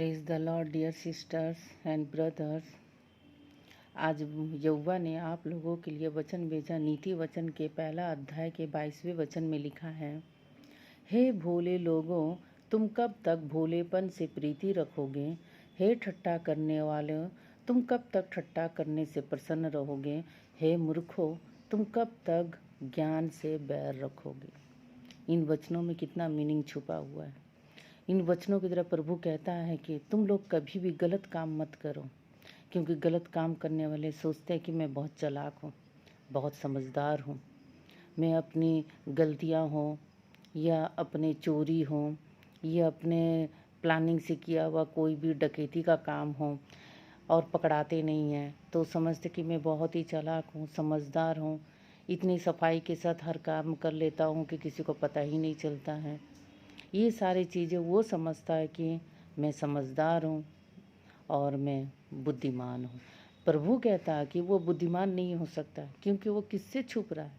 Praise the Lord dear sisters and brothers. आज यौवा ने आप लोगों के लिए वचन भेजा। नीति वचन के पहला अध्याय के 22वें वचन में लिखा है, हे भोले लोगों, तुम कब तक भोलेपन से प्रीति रखोगे? हे ठट्टा करने वाले, तुम कब तक ठट्टा करने से प्रसन्न रहोगे? हे मूर्खों, तुम कब तक ज्ञान से बैर रखोगे? इन वचनों में कितना मीनिंग छुपा हुआ है। इन वचनों की तरह प्रभु कहता है कि तुम लोग कभी भी गलत काम मत करो, क्योंकि गलत काम करने वाले सोचते हैं कि मैं बहुत चालाक हूँ, बहुत समझदार हूँ। मैं अपनी गलतियाँ हों या अपने चोरी हों या अपने प्लानिंग से किया हुआ कोई भी डकैती का काम हो और पकड़ाते नहीं हैं, तो समझते कि मैं बहुत ही चालाक हूँ, समझदार हूँ, इतनी सफाई के साथ हर काम कर लेता हूँ कि किसी को पता ही नहीं चलता है। ये सारी चीज़ें वो समझता है कि मैं समझदार हूँ और मैं बुद्धिमान हूँ। प्रभु कहता है कि वो बुद्धिमान नहीं हो सकता, क्योंकि वो किससे छुप रहा है?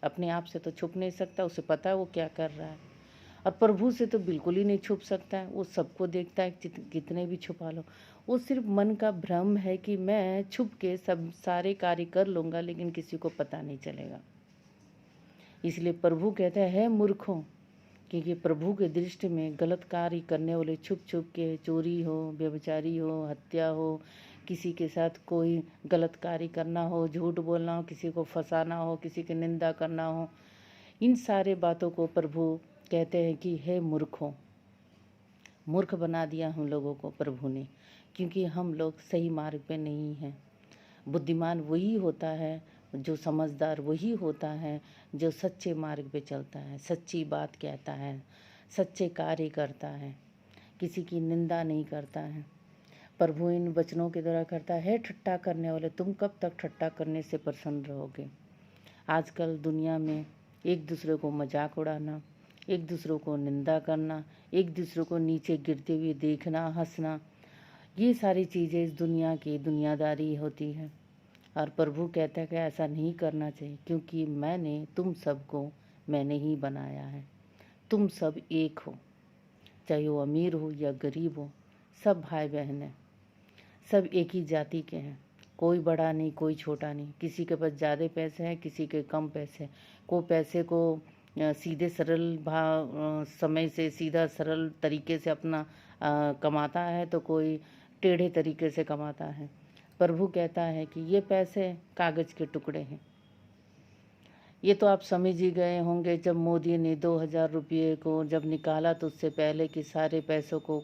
अपने आप से तो छुप नहीं सकता, उसे पता है वो क्या कर रहा है। और प्रभु से तो बिल्कुल ही नहीं छुप सकता है, वो सबको देखता है, कितने भी छुपा लो। वो सिर्फ मन का भ्रम है कि मैं छुप के सब सारे कार्य कर लूँगा, लेकिन किसी को पता नहीं चलेगा। इसलिए प्रभु कहता है मूर्खों, क्योंकि प्रभु के दृष्टि में गलत कार्य करने वाले छुप छुप के, चोरी हो, व्यभिचारी हो, हत्या हो, किसी के साथ कोई गलत कार्य करना हो, झूठ बोलना हो, किसी को फंसाना हो, किसी की निंदा करना हो, इन सारे बातों को प्रभु कहते हैं कि हे मूर्खों। मूर्ख बना दिया हम लोगों को प्रभु ने, क्योंकि हम लोग सही मार्ग पे नहीं हैं। बुद्धिमान वही होता है, जो समझदार वही होता है, जो सच्चे मार्ग पे चलता है, सच्ची बात कहता है, सच्चे कार्य करता है, किसी की निंदा नहीं करता है। प्रभु इन वचनों के द्वारा करता है, ठट्टा करने वाले, तुम कब तक ठट्टा करने से प्रसन्न रहोगे? आजकल दुनिया में एक दूसरे को मजाक उड़ाना, एक दूसरों को निंदा करना, एक दूसरों को नीचे गिरते हुए देखना, हंसना, ये सारी चीज़ें इस दुनिया की दुनियादारी होती है। और प्रभु कहता है कि ऐसा नहीं करना चाहिए, क्योंकि मैंने ही बनाया है। तुम सब एक हो, चाहे वो अमीर हो या गरीब हो, सब भाई बहन हैं, सब एक ही जाति के हैं। कोई बड़ा नहीं, कोई छोटा नहीं, किसी के पास ज़्यादा पैसे हैं, किसी के कम पैसे। कोई पैसे को सीधे सरल समय से सीधा सरल तरीके से अपना कमाता है, तो कोई टेढ़े तरीके से कमाता है। प्रभु कहता है कि ये पैसे कागज़ के टुकड़े हैं। ये तो आप समझ ही गए होंगे, जब मोदी ने 2000 रुपये को जब निकाला तो उससे पहले कि सारे पैसों को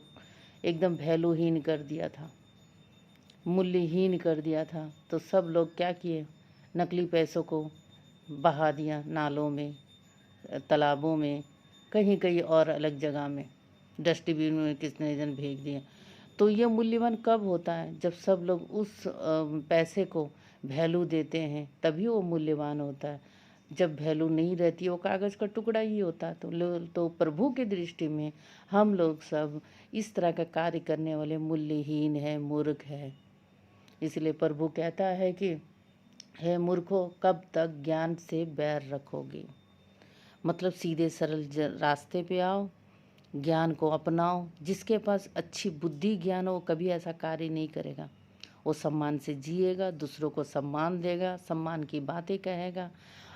एकदम वैल्यूहीन कर दिया था, मूल्यहीन कर दिया था, तो सब लोग क्या किए, नकली पैसों को बहा दिया नालों में, तालाबों में, कहीं कहीं और अलग जगह में, डस्टबिन में कितने जन भेज दिए। तो ये मूल्यवान कब होता है? जब सब लोग उस पैसे को वैल्यू देते हैं, तभी वो मूल्यवान होता है। जब वैल्यू नहीं रहती है, वो कागज़ का टुकड़ा ही होता है। तो प्रभु की दृष्टि में हम लोग सब इस तरह का कार्य करने वाले मूल्यहीन है, मूर्ख है। इसलिए प्रभु कहता है कि हे मूर्खों, कब तक ज्ञान से बैर रखोगे? मतलब सीधे सरल रास्ते पे आओ, ज्ञान को अपनाओ। जिसके पास अच्छी बुद्धि ज्ञान हो, वो कभी ऐसा कार्य नहीं करेगा। वो सम्मान से जिएगा, दूसरों को सम्मान देगा, सम्मान की बातें कहेगा,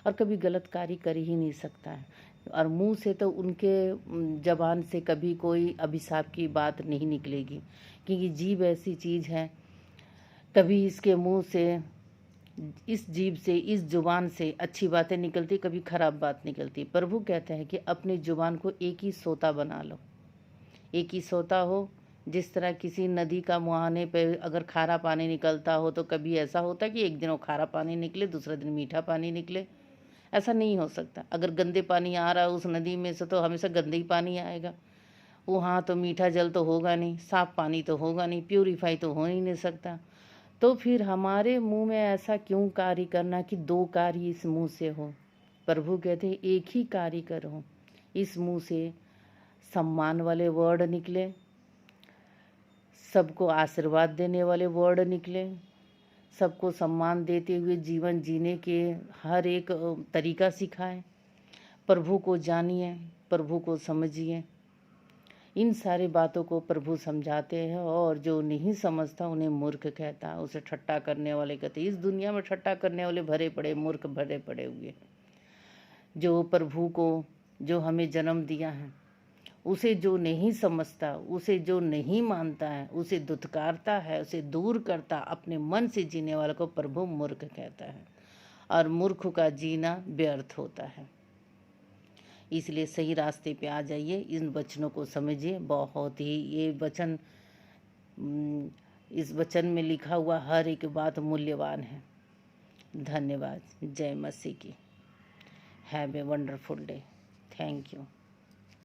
और कभी गलत कार्य कर ही नहीं सकता है। और मुंह से तो उनके जबान से कभी कोई अभिशाप की बात नहीं निकलेगी, क्योंकि जीभ ऐसी चीज़ है, कभी इसके मुंह से, इस जीभ से, इस जुबान से अच्छी बातें निकलती, कभी खराब बात निकलती। प्रभु कहते हैं कि अपनी जुबान को एक ही सोता बना लो। एक ही सोता हो, जिस तरह किसी नदी का मुहाने पे अगर खारा पानी निकलता हो, तो कभी ऐसा होता है कि एक दिन वो खारा पानी निकले, दूसरा दिन मीठा पानी निकले। ऐसा नहीं हो सकता। अगर गंदे पानी आ रहा है उस नदी में से, तो हमेशा गंदे ही पानी आएगा। वहाँ तो मीठा जल तो होगा नहीं, साफ पानी तो होगा नहीं, प्यूरीफाई तो हो ही नहीं सकता। तो फिर हमारे मुंह में ऐसा क्यों कार्य करना कि दो कार्य इस मुंह से हो? प्रभु कहते हैं एक ही कार्य करो। इस मुंह से सम्मान वाले वर्ड निकले, सबको आशीर्वाद देने वाले वर्ड निकले, सबको सम्मान देते हुए जीवन जीने के हर एक तरीका सिखाए। प्रभु को जानिए, प्रभु को समझिए। इन सारी बातों को प्रभु समझाते हैं, और जो नहीं समझता उन्हें मूर्ख कहता है। उसे ठट्टा करने वाले कहते, इस दुनिया में ठट्टा करने वाले भरे पड़े, मूर्ख भरे पड़े हुए। जो प्रभु को, जो हमें जन्म दिया है, उसे जो नहीं समझता, उसे जो नहीं मानता है, उसे दुत्कारता है, उसे दूर करता, अपने मन से जीने वाले को प्रभु मूर्ख कहता है, और मूर्ख का जीना व्यर्थ होता है। इसलिए सही रास्ते पे आ जाइए, इन वचनों को समझिए। बहुत ही ये वचन, इस वचन में लिखा हुआ हर एक बात मूल्यवान है। धन्यवाद। जय मसीह की। Have a wonderful day. Thank you.